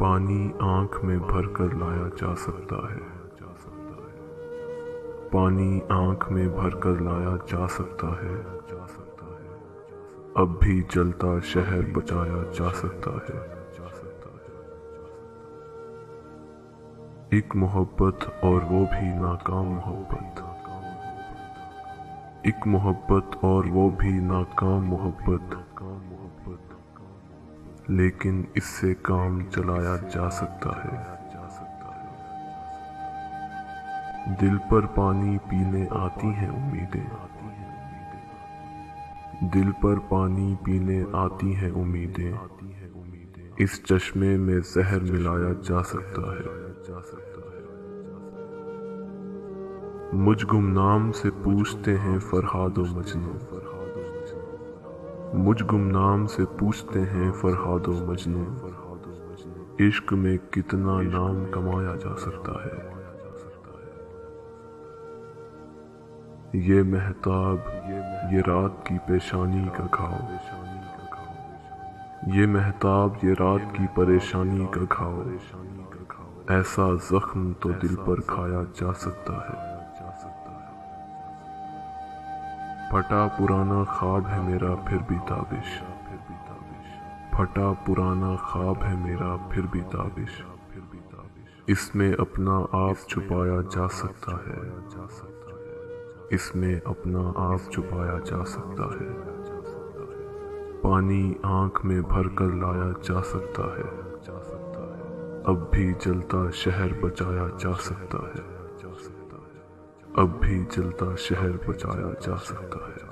پانی آنکھ میں بھر کر لایا جا سکتا ہے، پانی آنکھ میں بھر کر لایا جا سکتا ہے، اب بھی جلتا شہر بچایا جا سکتا ہے۔ ایک محبت اور وہ بھی ناکام محبت، ایک محبت اور وہ بھی ناکام محبت، لیکن اس سے کام چلایا جا سکتا ہے۔ دل پر پانی پینے آتی ہیں امیدیں، دل پر پانی پینے آتی ہیں امیدیں، اس چشمے میں زہر ملایا جا سکتا ہے۔ مجھ گمنام سے پوچھتے ہیں فرہاد و مجنوں، مجھ گمنام سے پوچھتے ہیں فرہاد و مجنوں، عشق میں کتنا نام کمایا جا سکتا ہے۔ یہ مہتاب یہ رات کی پیشانی کا گھاؤ، یہ مہتاب یہ رات کی پریشانی کا گھاؤ، ایسا زخم تو دل پر کھایا جا سکتا ہے۔ پھٹا پرانا خواب ہے میرا پھر بھی تابش، پھٹا پرانا خواب ہے میرا پھر بھی تابش، اس میں اپنا آپ چھپایا جا سکتا ہے، اس میں اپنا آپ چھپایا جا سکتا ہے۔ پانی آنکھ میں بھر کر لایا جا سکتا ہے، اب بھی جلتا شہر بچایا جا سکتا ہے، اب بھی جلتا شہر بچایا جا سکتا ہے۔